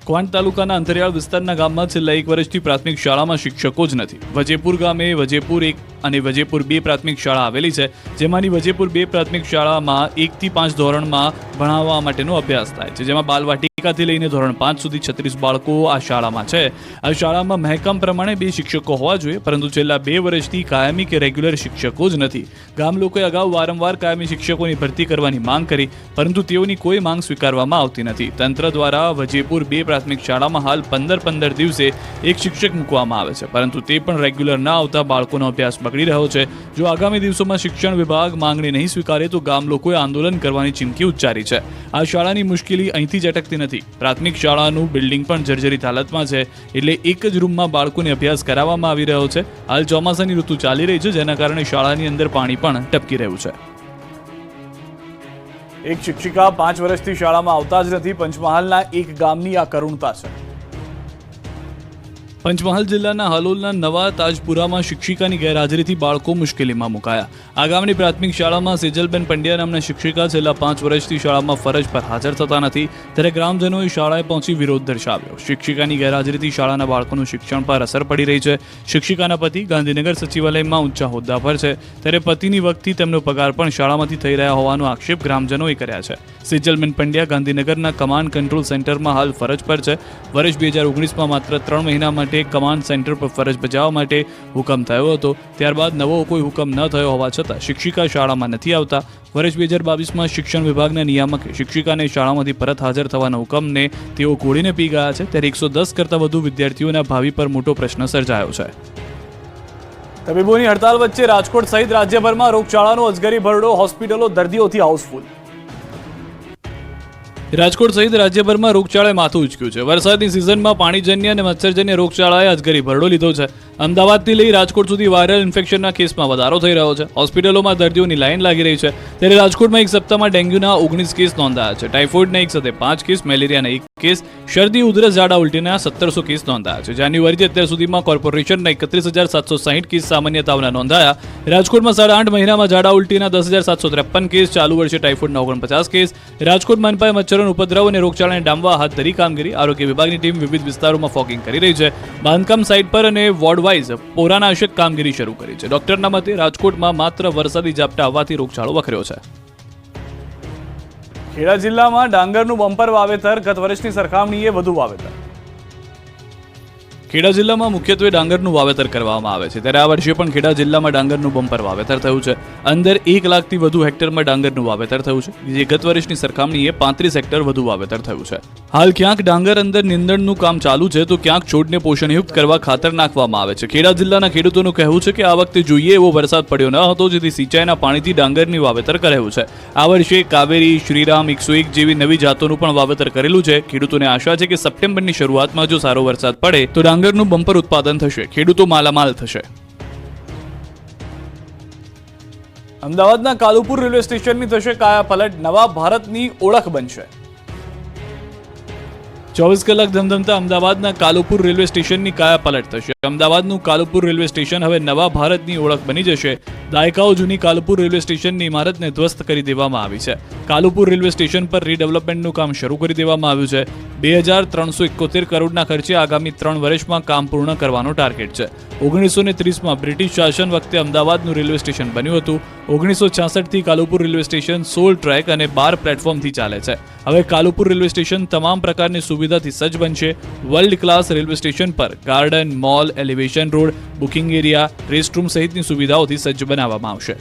ક્વાંટ તાલુકાના અંતરિયાળ વિસ્તારના ગામમાં છેલ્લા 1 વર્ષથી પ્રાથમિક શાળામાં શિક્ષકો જ નથી. વજેપુર ગામે વજેપુર 1 અને વજેપુર 2 પ્રાથમિક શાળા આવેલી છે, જેમાંની વજેપુર 2 પ્રાથમિક શાળામાં 1 થી 5 ધોરણમાં ભણાવવા માટેનો અભ્યાસ થાય છે, જેમાં બાલવાટિકાથી લઈને ધોરણ 5 સુધી 36 બાળકો આ શાળામાં છે. આ શાળામાં મહેકમ પ્રમાણે 2 શિક્ષકો હોવા જોઈએ, પરંતુ છેલ્લા 2 વર્ષથી કાયમી કે રેગ્યુલર શિક્ષકો જ નથી. ગામ લોકોએ અગાઉ વારંવાર કાયમી શિક્ષકોની ભરતી કરવાની માંગ કરી, પરંતુ તેઓની કોઈ માંગ સ્વીકારવામાં આવતી નથી. તંત્ર દ્વારા વજેપુર 2 પ્રાથમિક શાળામાં હાલ 15 દિવસે એક શિક્ષક મૂકવામાં આવે છે, પરંતુ તે પણ રેગ્યુલર ન આવતા બાળકોનો અભ્યાસ બગડી રહ્યો છે. જો આગામી દિવસોમાં શિક્ષણ વિભાગ માંગણી નહીં સ્વીકારે તો ગામ લોકોએ આંદોલન કરવાની ચીમકી ઉચ્ચારી છે. આ શાળાની મુશ્કેલી અહીંથી જ અટકતી નથી. પ્રાથમિક શાળાનું બિલ્ડિંગ પણ જર્જરિત હાલતમાં છે, એટલે એક જ રૂમમાં બાળકોને અભ્યાસ કરાવવામાં આવી રહ્યો છે. હાલ ચોમાસાની ઋતુ ચાલી રહી છે, જેના કારણે શાળાની અંદર પાણી પણ ટપકી રહ્યું છે. એક શિક્ષિકા 5 વર્ષથી શાળામાં આવતા જ નથી. પંચમહાલના એક ગામની આ કરુણતા છે. પંચમહાલ જિલ્લાના હાલોલના નવા તાજપુરામાં શિક્ષિકાની ગેરહાજરીથી બાળકો મુશ્કેલીમાં મુકાયા. આ ગામની પ્રાથમિક શાળામાં સેજલબેન પંડ્યા નામના શિક્ષિકા છેલ્લા 5 વર્ષથી શાળામાં ફરજ પર હાજર થતા નથી, ત્યારે ગ્રામજનોએ શાળાએ પહોંચી વિરોધ દર્શાવ્યો. શિક્ષિકાની ગેરહાજરીથી શાળાના બાળકોનું શિક્ષણ પર અસર પડી રહી છે. શિક્ષિકાના પતિ ગાંધીનગર સચિવાલયમાં ઊંચા હોદ્દા પર છે, ત્યારે પતિની વખતથી તેમનો પગાર પણ શાળામાંથી થઈ રહ્યા હોવાનો આક્ષેપ ગ્રામજનોએ કર્યા છે. સેજલબેન પંડ્યા ગાંધીનગરના કમાન્ડ કંટ્રોલ સેન્ટરમાં હાલ ફરજ પર છે. વર્ષ 2019માં માત્ર 3 મહિના માટે કમાન્ડ સેન્ટર પર ફરજ બજાવવા માટે હુકમ થયો હતો. ત્યારબાદ નવો કોઈ હુકમ ન થયો હોવા છતાં શિક્ષિકા શાળામાં નથી આવતા. વર્ષ 2022માં શિક્ષણ વિભાગના નિયામકે શિક્ષિકાને શાળામાંથી પરત હાજર થવાના હુકમને તેઓ ઘોડીને પી ગયા છે, ત્યારે 110 કરતાં વધુ વિદ્યાર્થીઓના ભાવિ પર મોટો પ્રશ્ન સર્જાયો છે. તબીબોની હડતાલ વચ્ચે રાજકોટ સહિત રાજ્યભરમાં રોગચાળાનો અજગરી ભરડો. હોસ્પિટલો દર્દીઓથી હાઉસફુલ. રાજકોટ સહિત રાજ્યભરમાં રોગચાળાએ માથું ઉચક્યું છે. વરસાદની સિઝનમાં પાણીજન્ય અને મચ્છરજન્ય રોગચાળાએ અજગરી ભરડો લીધો છે. અમદાવાદથી લઈ રાજકોટ સુધી વાયરલ ઇન્ફેક્શનના કેસમાં વધારો થઈ રહ્યો છે. હોસ્પિટલોમાં દર્દીઓની લાઈન લાગી રહી છે. ત્યારે રાજકોટમાં એક સપ્તાહમાં ડેન્ગ્યુના 19 કેસ નોંધાયા છે. ટાઇફોઇડના એક સાથે 5 કેસ, મેલેરિયાના 1 કેસ, શરદી, ઉધરસ, ઝાડા ઉલટીના 1700 કેસ નોંધાયા છે. જાન્યુઆરીથી અત્યાર સુધીમાં કોર્પોરેશનના 31,760 કેસ સામાન્ય તાવના નોંધાયા. રાજકોટમાં 8.5 મહિનામાં ઝાડા ઉલટીના 10,753 કેસ, ચાલુ વર્ષે ટાઇફોઇડના 49 કેસ. રાજકોટ મનપાએ મચ્છરોનો ઉપદ્રવ અને રોગચાળાને ડામવા હાથ ધરી કામગીરી. આરોગ્ય વિભાગની ટીમ વિવિધ વિસ્તારોમાં ફોગિંગ કરી રહી છે. બાંધકામ સાઇટ પર અને વોર્ડ વાઇઝ પોરાનાશક કામગીરી શરૂ કરી છે. ડોક્ટરના મતે રાજકોટમાં માત્ર વરસાદી ઝાપટા આવવાથી રોગચાળો વખર્યો છે. ખેડા જિલ્લામાં ડાંગરનું બમ્પર વાવેતર. ગત વર્ષની સરખામણીએ વધુ વાવેતર. ખેડા જિલ્લામાં મુખ્યત્વે ડાંગરનું વાવેતર કરવામાં આવે છે, ત્યારે આ વર્ષે પણ ખેડા જિલ્લામાં ડાંગરનું બમ્પર વાવેતર થયું છે. અંદર 1 લાખથી વધુ હેક્ટરમાં ડાંગરનું વાવેતર થયું છે, જે ગત વર્ષની સરખામણીએ 35 હેક્ટર વધુ વાવેતર થયું છે. હાલ ક્યાંક ડાંગર અંદર નિંદણનું કામ ચાલુ છે, તો ક્યાંક છોડને પોષણયુક્ત કરવા ખાતર નાખવામાં આવે છે. ખેડા જિલ્લાના ખેડૂતોનું કહેવું છે કે આ વખતે જોઈએ એવો વરસાદ પડ્યો ન હતો, જેથી સિંચાઈના પાણીથી ડાંગરની વાવેતર કરાયું છે. આ વર્ષે કાવેરી, શ્રીરામ 101 જેવી નવી જાતોનું પણ વાવેતર કરેલું છે. ખેડૂતોને આશા છે કે સપ્ટેમ્બરની શરૂઆતમાં જો સારો વરસાદ પડે તો ડાંગરનું બમ્પર ઉત્પાદન થશે, ખેડૂતો માલામાલ થશે. અમદાવાદના કાલુપુર રેલવે સ્ટેશનની થશે કાયાપલટ. નવા ભારતની ઓળખ બનશે. 24 કલાક ધમધમતા અમદાવાદના કાલુપુર રેલવે સ્ટેશનની કાયાપલટ થશે. અમદાવાદનું કાલુપુર રેલવે સ્ટેશન હવે નવા ભારતની ઓળખ બની જશે. દાયકાઓ જૂની કાલુપુર રેલવે સ્ટેશનની ઇમારતને ધ્વસ્ત કરી દેવામાં આવી છે. કાલુપુર રેલવે સ્ટેશન પર રીડેવલપમેન્ટનું કામ શરૂ કરી દેવામાં આવ્યું છે. 2371 કરોડના ખર્ચે આગામી 3 વર્ષમાં કામ પૂર્ણ કરવાનો ટાર્ગેટ છે. 1930માં બ્રિટિશ શાસન વખતે અમદાવાદનું રેલવે સ્ટેશન બન્યું હતું. 1966થી કાલુપુર રેલવે સ્ટેશન 16 ટ્રેક અને 12 પ્લેટફોર્મથી ચાલે છે. હવે કાલુપુર રેલવે સ્ટેશન તમામ પ્રકારની સુવિધાથી સજ્જ બનશે. વર્લ્ડ ક્લાસ રેલવે સ્ટેશન પર garden, mall, elevation road, booking area, restroom સહિતની સુવિધાઓથી સજ્જ બનાવવામાં આવશે.